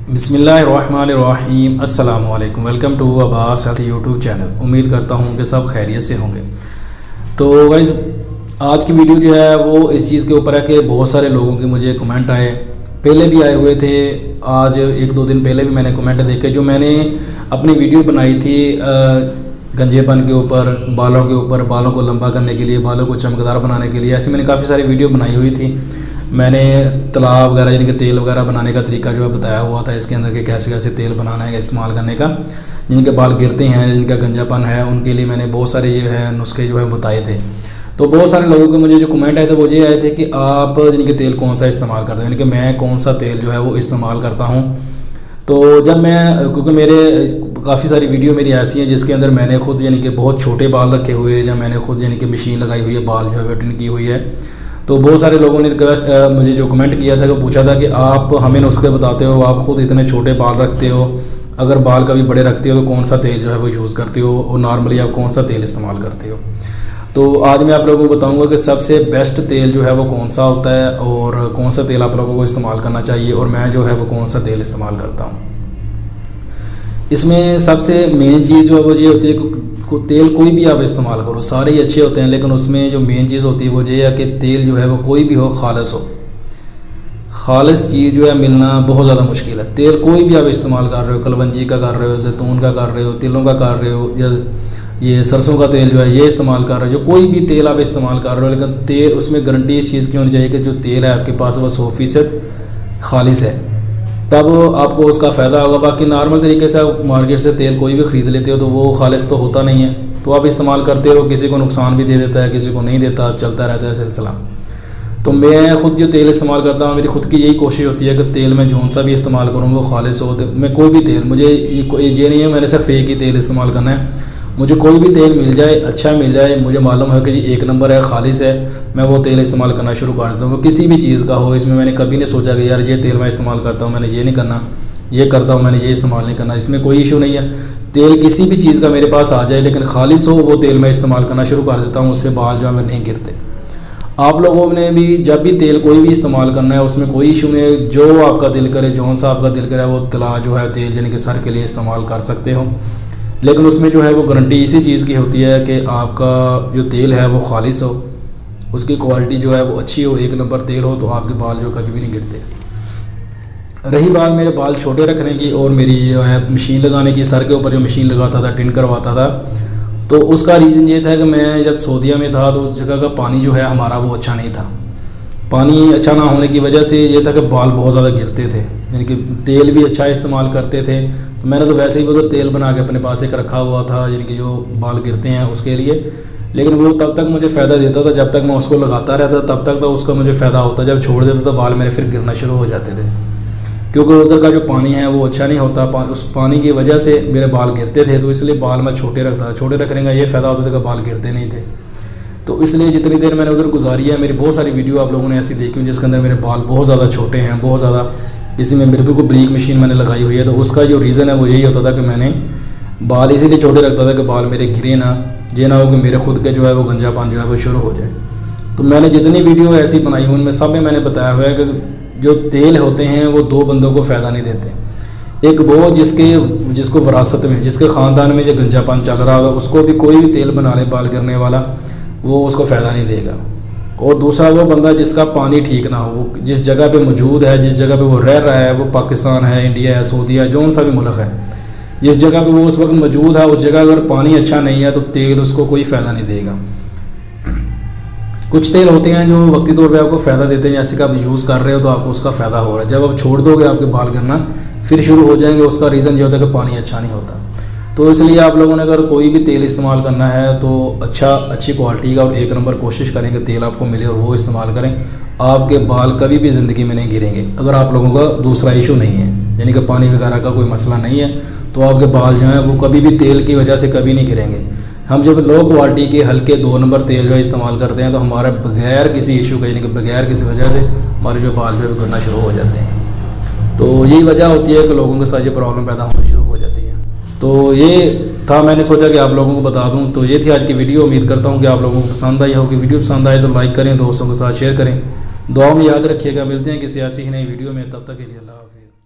बिस्मिल्लाहिर्रहमानिर्रहीम अस्सलाम वालेकुम। Welcome to Abbas health YouTube channel. उम्मीद करता हूँ कि सब खैरियत से होंगे। तो गाइज़ आज की वीडियो जो है वो इस चीज़ के ऊपर है कि बहुत सारे लोगों के मुझे कमेंट आए, पहले भी आए हुए थे, आज एक दो दिन पहले भी मैंने कमेंट देखे। जो मैंने अपनी वीडियो बनाई थी गंजेपन के ऊपर, बालों के ऊपर, बालों को लंबा करने के लिए, बालों को चमकदार बनाने के लिए, ऐसे मैंने काफ़ी सारी वीडियो बनाई हुई थी। मैंने तलाब वगैरह यानी कि तेल वगैरह बनाने का तरीका जो है बताया हुआ था, इसके अंदर के कैसे कैसे तेल बनाना है इस्तेमाल करने का। जिनके बाल गिरते हैं, जिनका गंजापन है, उनके लिए मैंने बहुत सारे ये है नुस्खे जो है बताए थे। तो बहुत सारे लोगों के मुझे जो कमेंट आए थे वो ये आए थे कि आप यानी कि तेल कौन सा इस्तेमाल करते हो, यानी कि मैं कौन सा तेल जो है वो इस्तेमाल करता हूँ। तो जब मैं, क्योंकि मेरे काफ़ी सारी वीडियो मेरी ऐसी हैं जिसके अंदर मैंने खुद यानी कि बहुत छोटे बाल रखे हुए हैं, या मैंने खुद यानी कि मशीन लगाई हुई है, बाल जो है वेटिन की हुई है। तो बहुत सारे लोगों ने रिक्वेस्ट मुझे जो कमेंट किया था कि पूछा था कि आप हमें नुस्खे बताते हो, आप खुद इतने छोटे बाल रखते हो, अगर बाल कभी बड़े रखते हो तो कौन सा तेल जो है वो यूज़ करते हो, और नॉर्मली आप कौन सा तेल इस्तेमाल करते हो। तो आज मैं आप लोगों को बताऊंगा कि सबसे बेस्ट तेल जो है वो कौन सा होता है, और कौन सा तेल आप लोगों को इस्तेमाल करना चाहिए, और मैं जो है वो कौन सा तेल इस्तेमाल करता हूँ। इसमें सबसे मेन चीज़ जो है वो ये होती है कि तेल कोई भी आप इस्तेमाल करो, सारे ही अच्छे होते हैं, लेकिन उसमें जो मेन चीज़ होती है वो ये है कि तेल जो है वो कोई भी हो, खालिस हो। खालिस चीज़ जो है मिलना बहुत ज़्यादा मुश्किल है। तेल कोई भी आप इस्तेमाल कर रहे हो, कलवंजी का कर रहे हो, जैतून का कर रहे हो, तिलों का कर रहे हो, या ये सरसों का तेल जो है ये इस्तेमाल कर रहे हो, जो कोई भी तेल आप इस्तेमाल कर रहे हो, लेकिन तेल उसमें गारंटी इस चीज़ की होनी चाहिए कि जो तेल है आपके पास वो 100% खालिस है, तब आपको उसका फ़ायदा होगा। बाकी नॉर्मल तरीके से आप मार्केट से तेल कोई भी ख़रीद लेते हो तो वो खालिस तो होता नहीं है, तो आप इस्तेमाल करते हो, किसी को नुकसान भी दे देता है, किसी को नहीं देता, चलता रहता है सिलसिला। तो मैं खुद जो तेल इस्तेमाल करता हूँ, मेरी खुद की यही कोशिश होती है कि तेल मैं जौन सा भी इस्तेमाल करूँ वो खालिस हो। तो मैं कोई भी तेल, मुझे ये नहीं है मैंने सिर्फ एक ही तेल इस्तेमाल करना है, मुझे कोई भी तेल मिल जाए, अच्छा मिल जाए, मुझे मालूम है कि जी एक नंबर है, खालिस है, मैं वो तेल इस्तेमाल करना शुरू कर देता हूँ। वो किसी भी चीज़ का हो, इसमें मैंने कभी नहीं सोचा कि यार ये तेल मैं इस्तेमाल करता हूँ, मैंने ये नहीं करना, ये करता हूँ, मैंने ये इस्तेमाल नहीं करना, इसमें कोई इशू नहीं है। तेल किसी भी चीज़ का मेरे पास आ जाए लेकिन खालिस हो, वो तेल मैं इस्तेमाल करना शुरू कर देता हूँ, उससे बाल जो है नहीं गिरते। आप लोगों ने भी जब भी तेल कोई भी इस्तेमाल करना है उसमें कोई इशू नहीं है, जो आपका दिल करे, जौन सा आपका दिल करे वो तला जो है तेल यानी कि सर के लिए इस्तेमाल कर सकते हो। लेकिन उसमें जो है वो गारंटी इसी चीज़ की होती है कि आपका जो तेल है वो खालिस हो, उसकी क्वालिटी जो है वो अच्छी हो, एक नंबर तेल हो, तो आपके बाल जो कभी भी नहीं गिरते। रही बात मेरे बाल छोटे रखने की और मेरी जो है मशीन लगाने की, सर के ऊपर जो मशीन लगाता था, टिन करवाता था, तो उसका रीज़न ये था कि मैं जब सऊदीया में था तो उस जगह का पानी जो है हमारा वो अच्छा नहीं था। पानी अच्छा ना होने की वजह से ये था कि बाल बहुत ज़्यादा गिरते थे, यानी कि तेल भी अच्छा इस्तेमाल करते थे। तो मैंने तो वैसे ही वो तो तेल बना के अपने पास एक रखा हुआ था, यानी कि जो बाल गिरते हैं उसके लिए, लेकिन वो तब तक मुझे फ़ायदा देता था जब तक मैं उसको लगाता रहता, तब तक तो उसका मुझे फ़ायदा होता। जब छोड़ देता तो बाल मेरे फिर गिरना शुरू हो जाते थे, क्योंकि उधर का जो पानी है वो अच्छा नहीं होता, उस पानी की वजह से मेरे बाल गिरते थे। तो इसलिए बाल मैं छोटे रखता, छोटे रखने का ये फ़ायदा होता था कि बाल गिरते नहीं थे। तो इसलिए जितनी देर मैंने उधर गुजारी है, मेरी बहुत सारी वीडियो आप लोगों ने ऐसी देखी हुई जिसके अंदर मेरे बाल बहुत ज़्यादा छोटे हैं, बहुत ज़्यादा, इसी में मेरे बिल्कुल ब्रीक मशीन मैंने लगाई हुई है। तो उसका जो रीज़न है वो यही होता था कि मैंने बाल इसीलिए छोटे रखता था कि बाल मेरे गिरे ना, ये ना हो कि मेरे खुद के जो है वो गंजापन जो है वो शुरू हो जाए। तो मैंने जितनी वीडियो ऐसी बनाई हुई उनमें सब में मैंने बताया हुआ है कि जो तेल होते हैं वो दो बंदों को फ़ायदा नहीं देते। एक वो जिसको विरासत में, जिसके ख़ानदान में जो गंजापन चल रहा होगा, उसको भी कोई भी तेल बना ले बाल गिरने वाला, वो उसको फ़ायदा नहीं देगा। और दूसरा वो बंदा जिसका पानी ठीक ना हो, वो जिस जगह पे मौजूद है, जिस जगह पे वो रह रहा है, वो पाकिस्तान है, इंडिया है, सऊदीया है, जौन सा भी मुल्क है, जिस जगह पे वो उस वक्त मौजूद है, उस जगह अगर पानी अच्छा नहीं है तो तेल उसको कोई फ़ायदा नहीं देगा। कुछ तेल होते हैं जो वक्ती तौर पे आपको फ़ायदा देते हैं, जैसे कि आप यूज़ कर रहे हो तो आपको उसका फ़ायदा हो रहा है, जब आप छोड़ दोगे आपके बाल गिरना फिर शुरू हो जाएंगे। उसका रीज़न ये होता है कि पानी अच्छा नहीं होता। तो इसलिए आप लोगों ने अगर कोई भी तेल इस्तेमाल करना है तो अच्छी क्वालिटी का और एक नंबर कोशिश करें कि तेल आपको मिले और वो इस्तेमाल करें। आपके बाल कभी भी ज़िंदगी में नहीं गिरेंगे अगर आप लोगों का दूसरा इशू नहीं है, यानी कि पानी वगैरह का कोई मसला नहीं है, तो आपके बाल जो हैं वो कभी भी तेल की वजह से कभी नहीं गिरेंगे। हम जब लो क्वालिटी के हल्के 2 नंबर तेल जो है इस्तेमाल करते हैं तो हमारे बगैर किसी इशू का, यानी कि बगैर किसी वजह से हमारे जो बाल जो है गिरना शुरू हो जाते हैं। तो यही वजह होती है कि लोगों के साथ ये प्रॉब्लम पैदा होना शुरू हो जाती है। तो ये था, मैंने सोचा कि आप लोगों को बता दूं। तो ये थी आज की वीडियो। उम्मीद करता हूं कि आप लोगों को पसंद आई होगी। वीडियो पसंद आए तो लाइक करें, दोस्तों के साथ शेयर करें, दुआ में याद रखिएगा। मिलते हैं किसी ऐसी ही नई वीडियो में, तब तक के लिए अल्लाह हाफ़िज़।